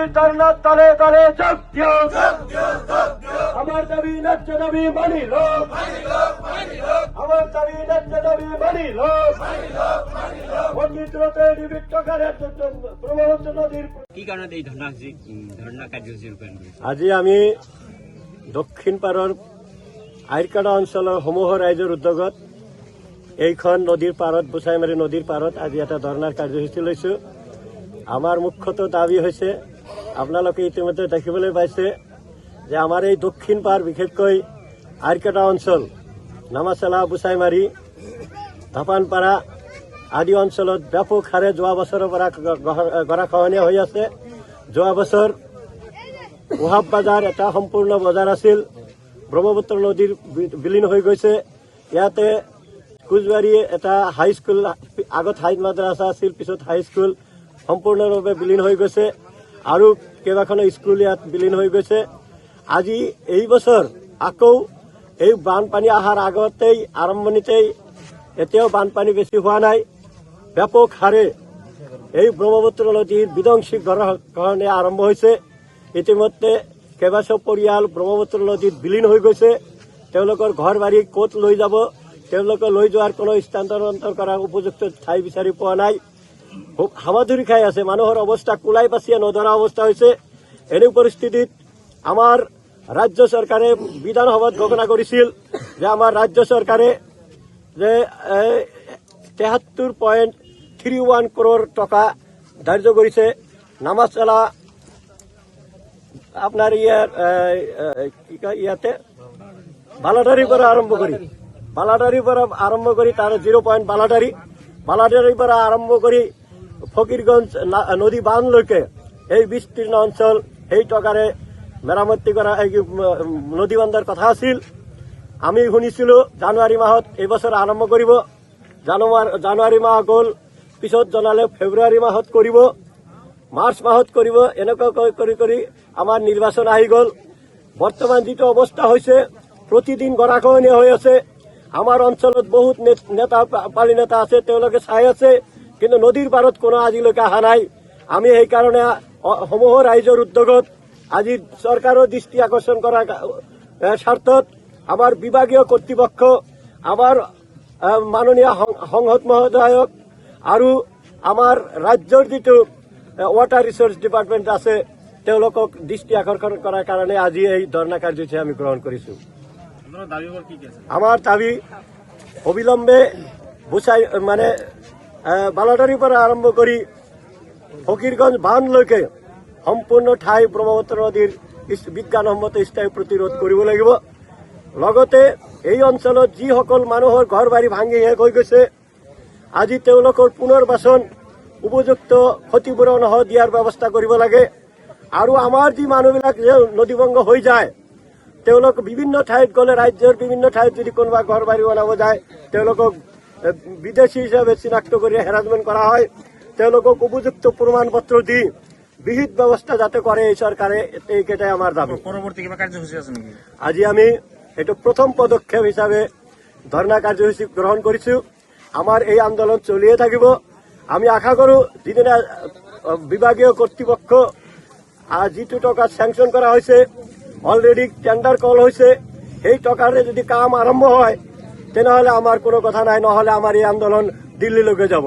নদীর ধর্নার তলে তলে যোগ দিও। আমার দাবি ন্যায্য দাবি মানিল, আমার দাবি ন্যায্য দাবি মানিল। কি কারণে এই ধর্ণা কার্যসূচী রূপায়ণ করেছে? আজি আমি দক্ষিণ পাৰৰ আইৰকাটা অঞ্চলৰ সমূহ ৰাইজৰ উদ্যোগত এইখন নদীৰ পাৰত বুচাইমাৰী নদীৰ পাৰত আজি এটা ধৰ্ণাৰ কাৰ্যসূচী লৈছো। আমাৰ মুখ্যতঃ দাবী হৈছে, আপোনালোকে ইতিমধ্যে দেখিবলৈ পাইছে যে আমাৰ এই দক্ষিণ পাৰ বিশেষকৈ আইৰকাটা অঞ্চল, নামাচলা, বুচাইমাৰী, ধাপানপাৰা আদি অঞ্চলত ব্যাপক হাৰে যোৱা বছৰৰ পৰা গৰাখহনীয়া হৈ আছে। যোৱা বছৰ ওহাব বাজাৰ এটা সম্পূৰ্ণ বজাৰ আছিল, ব্ৰহ্মপুত্ৰ নদীৰ বিলীন হৈ গৈছে। ইয়াতে কোচবাৰী এটা হাইস্কুল, আগত হাই মাদ্ৰাছা আছিল, পিছত হাইস্কুল সম্পূৰ্ণৰূপে বিলীন হৈ গৈছে আৰু কেইবাখনো স্কুল ইয়াত বিলীন হৈ গৈছে। আজি এই বছৰ আকৌ এই বানপানী অহাৰ আগতেই আৰম্ভণিতেই এতিয়াও বানপানী বেছি হোৱা নাই। ব্যাপক হাৰে এই ব্ৰহ্মপুত্ৰ নদীৰ বিধ্বংসী গৰাখহনীয়া আৰম্ভ হৈছে। ইতিমধ্যে কেইবাশ পৰিয়াল ব্ৰহ্মপুত্ৰ নদীত বিলীন হৈ গৈছে। তেওঁলোকৰ ঘৰ বাৰী ক'ত লৈ যাব, তেওঁলোকে লৈ যোৱাৰ কোনো স্থানান্তৰ কৰাৰ উপযুক্ত ঠাই বিচাৰি পোৱা নাই। হামাধুৰি খাই আছে, মানুহৰ অৱস্থা কুলাই পাচিয়ে নধৰা অৱস্থা হৈছে। এনে পৰিস্থিতিত আমাৰ ৰাজ্য চৰকাৰে বিধানসভাত ঘোষণা কৰিছিল যে আমাৰ ৰাজ্য চৰকাৰে যে 73.31 কৰোৰ টকা ধাৰ্য কৰিছে নামাচলা আপোনাৰ ইয়াতে বালাদাৰীৰ পৰা আৰম্ভ কৰি তাৰ 0 পইণ্ট বালাদাৰীৰ পৰা আৰম্ভ কৰি ফকীৰগঞ্জ নদী বান্ধলৈকে এই বিস্তীৰ্ণ অঞ্চল সেই টকাৰে মেৰামতি কৰা নদী বান্ধৰ কথা আছিল। আমি শুনিছিলো জানুৱাৰী মাহত এইবছৰ আৰম্ভ কৰিব, জানুৱাৰী মাহ গ'ল, পিছত জনালে ফেব্ৰুৱাৰী মাহত কৰিব, মাৰ্চ মাহত কৰিব। এনেকুৱা কৰি কৰি আমাৰ নিৰ্বাচন আহি গ'ল। বৰ্তমান যিটো অৱস্থা হৈছে, প্ৰতিদিন গৰাখহনীয়া হৈ আছে। আমাৰ অঞ্চলত বহুত নেতা পালি নেতা আছে, তেওঁলোকে চাই আছে, কিন্তু নদীৰ পাৰত কোনো আজিলৈকে অহা নাই। আমি সেইকাৰণে সমূহ ৰাইজৰ উদ্যোগত আজি চৰকাৰৰ দৃষ্টি আকৰ্ষণ কৰাৰ স্বাৰ্থত আমাৰ বিভাগীয় কৰ্তৃপক্ষ, আমাৰ মাননীয় সংসদ মহোদয়ক আৰু আমাৰ ৰাজ্যৰ যিটো ৱাটাৰ ৰিচোৰ্চ ডিপাৰ্টমেণ্ট আছে, তেওঁলোকক দৃষ্টি আকৰ্ষণ কৰাৰ কাৰণে আজি এই ধৰ্ণা কাৰ্যসূচী আমি গ্ৰহণ কৰিছোঁ। আমাৰ দাবী অবিলম্বে বালাদাৰীৰ পৰা আৰম্ভ কৰি ফকীৰগঞ্জ বান্ধলৈকে সম্পূৰ্ণ ঠাই ব্ৰহ্মপুত্ৰ নদীৰ বিজ্ঞানসন্মত স্থায়ী প্ৰতিৰোধ কৰিব লাগিব। লগতে এই অঞ্চলত যিসকল মানুহৰ ঘৰ বাৰী ভাঙি শেষ হৈ গৈছে, আজি তেওঁলোকৰ পুনৰ্বাসন উপযুক্ত ক্ষতিপূৰণ দিয়াৰ ব্যৱস্থা কৰিব লাগে। আৰু আমাৰ যি মানুহবিলাক যে নদীভংগ হৈ যায়, তেওঁলোক বিভিন্ন ঠাইত গ'লে, ৰাজ্যৰ বিভিন্ন ঠাইত যদি কোনোবা ঘৰ বাৰী বনাব যায়, তেওঁলোকক বিদেশী হিচাপে চিনাক্ত কৰি হেৰাছমেণ্ট কৰা হয়। তেওঁলোকক উপযুক্ত প্ৰমাণ পত্ৰ দি বিহিত ব্যৱস্থা যাতে কৰে এই চৰকাৰে, এইকেইটাই আমাৰ দাবী। পৰৱৰ্তী কিবা কাৰ্যসূচী আছে নেকি? আজি আমি এইটো প্ৰথম পদক্ষেপ হিচাপে ধৰ্ণা কাৰ্যসূচী গ্ৰহণ কৰিছো। আমাৰ এই আন্দোলন চলিয়ে থাকিব। আমি আশা কৰো যিদিনা বিভাগীয় কৰ্তৃপক্ষ যিটো টকা চেংচন কৰা হৈছে, অলৰেডি টেণ্ডাৰ কল হৈছে, সেই টকাৰে যদি কাম আৰম্ভ হয়, তেনেহলে আমাৰ কোনো কথা নাই, নহলে আমাৰ এই আন্দোলন দিল্লীলৈকে যাব।